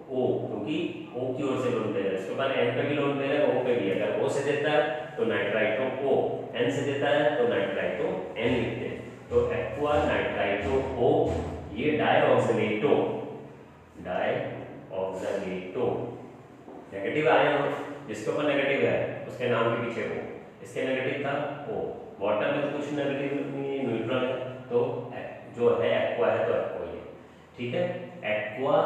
O, क्योंकि O की ओर से लोन दे रहा है, इसके बाद N पे भी लोन दे रहा है, O पे भी, अगर O से देता है तो नाइट्राइटो O, N से देता है तो नाइट्राइटो N लिखते हैं, तो एक्वा नाइट्राइटो O, ये डाइऑक्सिलेटो, डाइऑक्सिलेटो नेगेटिव आयन, जिसके ऊपर नेगेटिव है उसके नाम के पीछे O, इसके नेगेटिव था O, वाटर में तो कुछ नेगेटिव नहीं, न्यूट्रल है, तो जो है एक्वा है तो एक्वा ही है। ठीक है, aqua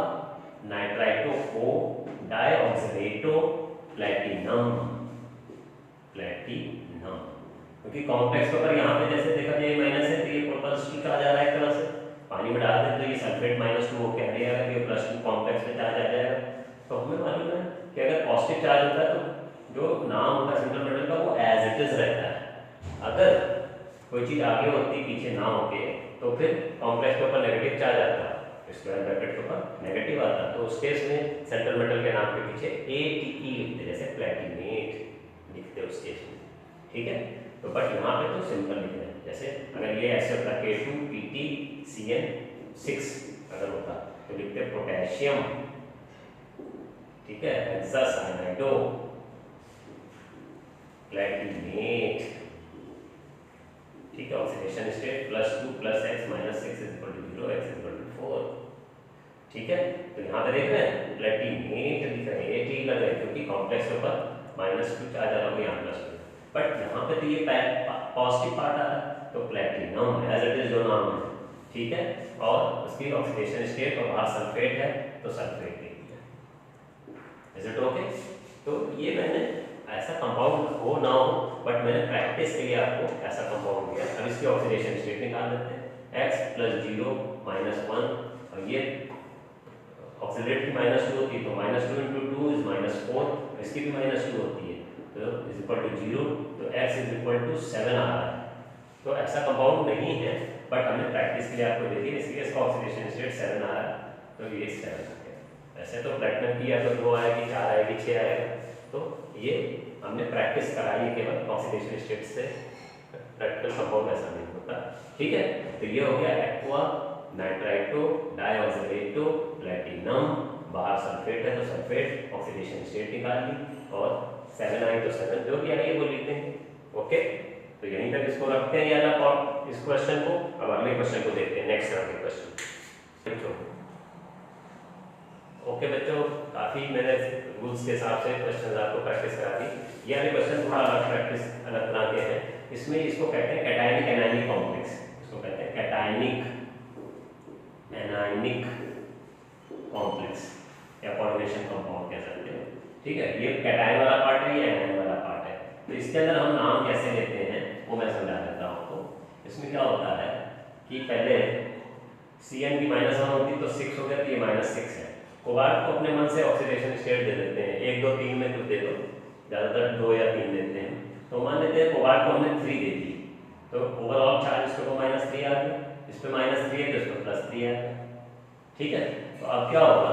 nitrito O dioxalato platinum, platinum, क्योंकि कॉम्प्लेक्स के ऊपर यहाँ पे जैसे देखा जाए माइनस है तो ये प्लस की कहा जा रहा है एक तरह से, पानी में डाल दें तो ये सल्फेट -2 होकर आ जाएगा, ये +2 कॉम्प्लेक्स में चार्ज आ जाएगा। तो हमें मालूम है कि अगर पॉजिटिव चार्ज होता है तो जो नाम होता है सेंट्रल मेटल का वो एज इट इज रहता है। अगर कोई चीज़ आगे होती पीछे ना होके तो फिर कॉम्प्लेक्स के ऊपर नेगेटिव चार्ज आता, स्क्वायर ब्रैकेट के ऊपर नेगेटिव आता, तो उस केस में सेंट्रल मेटल के नाम के पीछे ATE लिखते, जैसे प्लेटिनेट लिखते उस केस में, ठीक है। तो बट यहाँ पे तो सिंपल लिख रहे हैं, जैसे अगर ये ऐसे होता K2PtCN6 अगर होता तो लिखते पोटेशियम, ठीक है, हेक्सासाइनाइडो प्लेटिनेट, ठीक है। ऑक्सीडेशन स्टेट +2 + x - 6 = 0, x = 4, ठीक है। तो यहाँ पे देख रहे हैं प्लेटिनेट लिख रहे हैं, AT लग रहा है क्योंकि कॉम्प्लेक्स के ऊपर -2 चार्ज आ रहा है यहाँ +2, बट यहाँ पे तो ये पॉजिटिव पार्ट आ रहा है तो प्लेटिनम एज इट इज जो नाम है, ठीक है। और उसकी ऑक्सीडेशन स्टेट और बाहर सल्फेट है तो सल्फेट दे दिया, इज इट ओके। तो ये मैंने ऐसा कंपाउंड हो ना हो बट मैंने प्रैक्टिस के लिए आपको ऐसा कंपाउंड दिया। अब इसकी ऑक्सीडेशन स्टेट निकाल लेते हैं, x + 0 - 1, और ये ऑक्सीडेट की -2 होती है तो -2 × 2 = -4, इसकी भी -2 होती है तो = 0, तो x = 7 आ रहा है। तो ऐसा कंपाउंड नहीं है बट हमने प्रैक्टिस के लिए आपको देखी, इसलिए इसका ऑक्सीडेशन स्टेट 7 आ रहा है, तो ये 7 आ गया। वैसे तो प्लेटिनम की या तो 2 आएगी, 4 आएगी, 6 आएगा, तो ये हमने प्रैक्टिस कराई है केवल ऑक्सीडेशन स्टेट से, प्रैक्टिकल कंपाउंड ऐसा नहीं होता, ठीक है। तो ये हो गया एक्वा नाइट्राइटो डाइऑक्सीडेटो प्लेटिनम, बाहर सल्फेट है तो सल्फेट, ऑक्सीडेशन स्टेट निकाल ली, और 7 आई तो 7 जो भी आई है वो लिख देंगे, ओके। तो यहीं तक इसको रखते हैं ये वाला इस क्वेश्चन को। अब अगले क्वेश्चन को देखते हैं, नेक्स्ट तरह के क्वेश्चन बच्चों। ओके बच्चों, काफी मैंने रूल्स के हिसाब से क्वेश्चन आपको प्रैक्टिस करा दी। ये वाले क्वेश्चन थोड़ा अलग प्रैक्टिस अलग तरह के हैं, इसमें इसको कहते हैं कैटायनिक एनायनिक कॉम्प्लेक्स, इसको कहते हैं कैटायनिक एनायनिक कॉम्प्लेक्स या कोऑर्डिनेशन कंपाउंड कह सकते हैं, ठीक है। ये कैटायन वाला पार्ट है, ये एनायन वाला पार्ट है। तो इसके अंदर हम नाम कैसे लेते हैं वो मैं समझा देता हूँ आपको। इसमें क्या होता है कि पहले Cn की -1 होती तो 6 हो गया, तो ये -6 है। कोबाल्ट को अपने मन से ऑक्सीडेशन स्टेट दे देते हैं, 1 2 3 में कुछ दे दो, ज़्यादातर 2 या 3 देते हैं। तो मान लेते हैं कोबाल्ट को हमने 3 दे दी, तो ओवरऑल चार्ज इस पर -3 आ गया, इस पर -3 है तो इस पर +3 है, ठीक है। तो अब क्या होगा,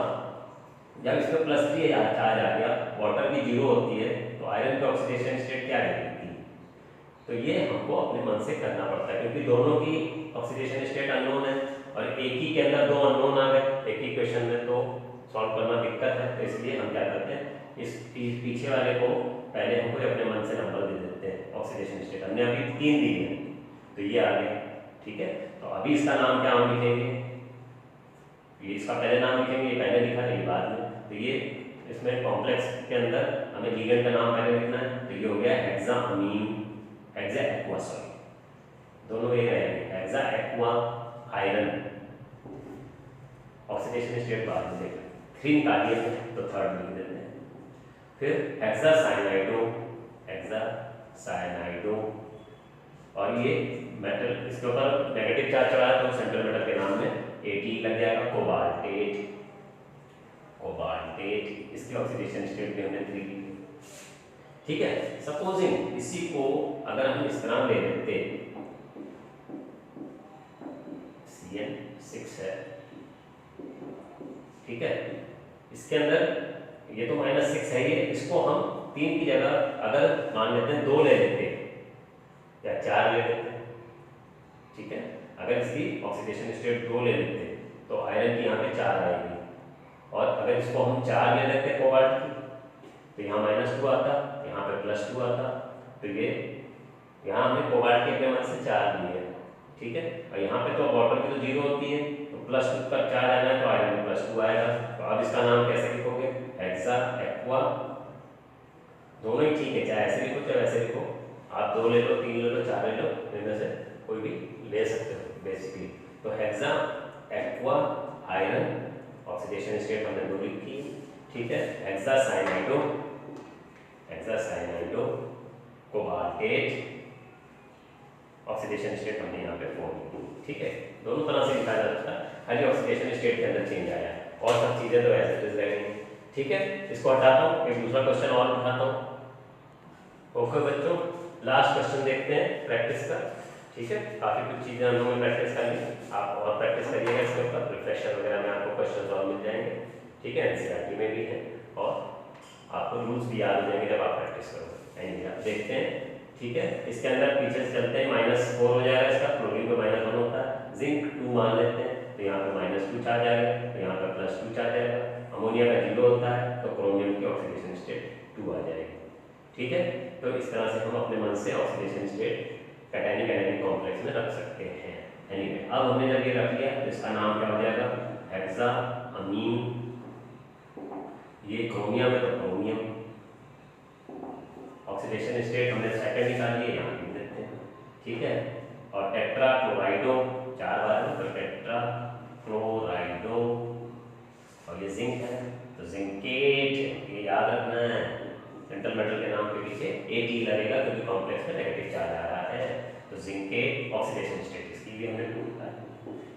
जब इस पर +3 चार्ज आ गया, वाटर की 0 होती है तो आयरन की ऑक्सीडेशन स्टेट क्या रहेगी, तो ये हमको अपने मन से करना पड़ता है क्योंकि दोनों की ऑक्सीडेशन स्टेट अननोन है और एक ही के अंदर 2 अननोन आ गए एक ही क्वेश्चन में, तो सॉल्व करना दिक्कत है। तो इसलिए हम क्या करते हैं, इस पीछे वाले को पहले हमको अपने मन से नंबर दे देते हैं ऑक्सीडेशन स्टेट। हमने अभी 3 दी है तो ये आ गया, ठीक है। तो अभी इसका नाम क्या हम लिखेंगे, ये इसका पहले नाम लिखेंगे, ये पहले लिखा है ये बाद में। तो ये इसमें कॉम्प्लेक्स के अंदर हमें लिगेंड का नाम पहले लिखना है, तो ये हो गया हेक्साअमीन, हेक्सा एक्वा, सॉरी दोनों ये रहेंगे, hexa aqua iron, oxidation state बाद में देखना, 3 निकालिए तो 3rd लिख देते हैं। फिर हेक्सासाइनाइडो, हेक्सासाइनाइडो, और ये मेटल इसके ऊपर नेगेटिव चार्ज चढ़ा है तो सेंट्रल मेटल के नाम में AT लग जाएगा, कोबाल्टेट, कोबाल्टेट, इसकी ऑक्सीडेशन स्टेट भी हमने 3 ली, ठीक है। सपोजिंग इसी को अगर हम इस तरह ले लेते, CN6 है, ठीक है, इसके अंदर ये तो -6 है, ये इसको हम 3 की जगह अगर मान लेते हैं 2 ले लेते या 4 ले लेते, ठीक है। अगर इसकी ऑक्सीडेशन स्टेट 2 ले लेते तो आयरन की यहाँ पे 4 आएगी, और अगर इसको हम 4 ले लेते कोबाल्ट की तो यहाँ -2 आता, यहाँ पे +2 आता, तो ये यहाँ हमने कोबाल्ट के अपने मन से 4 लिए, ठीक है। और यहाँ पे तो वाटर की तो 0 होती है तो +2 का 4 आना है तो आयरन में +2 आएगा। तो अब इसका नाम कैसे लिखोगे, हेक्सा एक्वा, दोनों ही ठीक है, चाहे ऐसे लिखो चाहे वैसे लिखो, आप 2 ले लो, 3 ले लो, 4 ले लो, इनमें से कोई भी ले सकते हो बेसिकली। तो hexa aqua iron, oxidation state हमने 2 लिखी, ठीक है। हेक्सासाइनाइडो, हेक्सासाइनाइडो कोबाल्टेट, ऑक्सीडेशन स्टेट हमने यहाँ पे फॉर्म की, ठीक है। दोनों तरह से लिखा जा सकता है, खाली ऑक्सीडेशन स्टेट के अंदर चेंज आया और सब चीज़ें तो ऐसे एज रहेंगी, ठीक है। इसको हटाता हूँ, एक दूसरा क्वेश्चन और उठाता हूँ। ओके बच्चों, लास्ट क्वेश्चन देखते हैं प्रैक्टिस का, ठीक है। काफ़ी कुछ चीज़ें हम लोगों ने प्रैक्टिस कर ली, आप और प्रैक्टिस करिएगा इसके ऊपर, रिफ्रेशर वगैरह में आपको क्वेश्चन और मिल जाएंगे, ठीक है। एनसीईआरटी में भी है और आपको रूल्स भी याद हो जाएंगे जब आप प्रैक्टिस करोगे। एंड आप देखते हैं, ठीक है। इसके अंदर पीछे से चलते हैं, -4 हो जाएगा इसका, क्लोरीन पे -1 होता है, जिंक 2 मान लेते हैं तो यहाँ पे -2 चार्ज आएगा, तो यहाँ पे +2 चार्ज आएगा, अमोनिया का 0 होता है तो क्रोमियम की ऑक्सीडेशन स्टेट 2 आ जाएगी, ठीक है। तो इस तरह से हम अपने मन से oxidation state cationic anionic complex में रख सकते हैं। एनीवे, अब हमने जब ये रख लिया तो इसका नाम क्या हो जाएगा, हेक्साअमीन, ये क्रोमियम है तो क्रोमियम, ऑक्सीडेशन स्टेट हमने सेकंड निकाल लिया, यहाँ लिख देते हैं, ठीक है। और टेट्रा क्लोराइडो 4 बार है तो टेट्रा क्लोराइडो, और ये जिंक है तो जिंकेट, ये याद रखना है, सेंट्रल मेटल के नाम के पीछे AT लगेगा क्योंकि कॉम्प्लेक्स में नेगेटिव चार्ज आ रहा है, तो जिंकेट ऑक्सीडेशन स्टेट इसकी भी हमने प्रूव किया।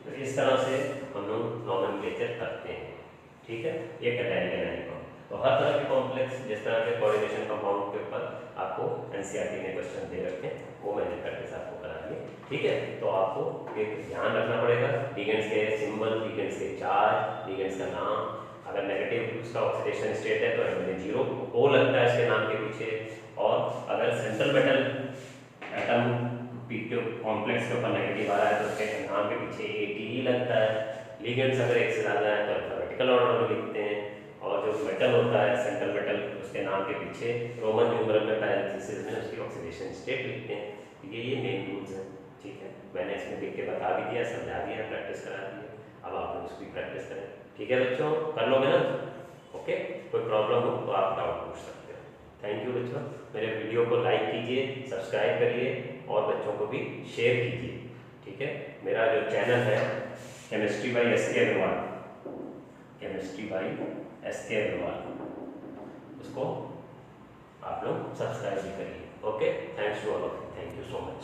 तो इस तरह से हम लोग नॉमेनक्लेचर करते हैं, ठीक है। ये कैटायनिक एनायनिक तो हर तरह के कॉम्प्लेक्स जिस तरह के कोऑर्डिनेशन कंपाउंड के ऊपर आपको एनसीईआरटी ने क्वेश्चन दे रखे हैं वो मैंने प्रैक्टिस आपको करा दी, ठीक है। तो आपको एक ध्यान रखना पड़ेगा, लिगेंड्स के सिंबल, लिगेंड्स के चार्ज, लिगेंड्स का नाम, अगर नेगेटिव उसका ऑक्सीडेशन स्टेट है तो Na0 O लगता है इसके नाम के पीछे, और अगर सेंट्रल मेटल एटम कॉम्प्लेक्स के ऊपर नेगेटिव आ रहा है तो उसके नाम के पीछे AT ही लगता है। लिगेंड्स अगर एक से ज़्यादा है तो अल्फाबेटिकल ऑर्डर में लिखते हैं, और जो मेटल होता है सेंट्रल मेटल उसके नाम के पीछे रोमन न्यूमरल में पैरेंथेसिस में उसकी ऑक्सीडेशन स्टेट लिखते हैं। ये मेन रूल्स हैं, ठीक है। मैंने इसमें लिख के बता भी दिया, समझा दिया, प्रैक्टिस करा दी है, अब आप लोग उसकी प्रैक्टिस करें, ठीक है बच्चों, कर लोगे ना, ओके। कोई प्रॉब्लम हो तो आप डाउट पूछ सकते हो। थैंक यू बच्चों, मेरे वीडियो को लाइक कीजिए, सब्सक्राइब करिए और बच्चों को भी शेयर कीजिए, ठीक है। मेरा जो चैनल है chemistry by SK Agarwal, chemistry by SK Agarwal, उसको आप लोग सब्सक्राइब भी करिए, okay. Thanks to all of you, thank you so much.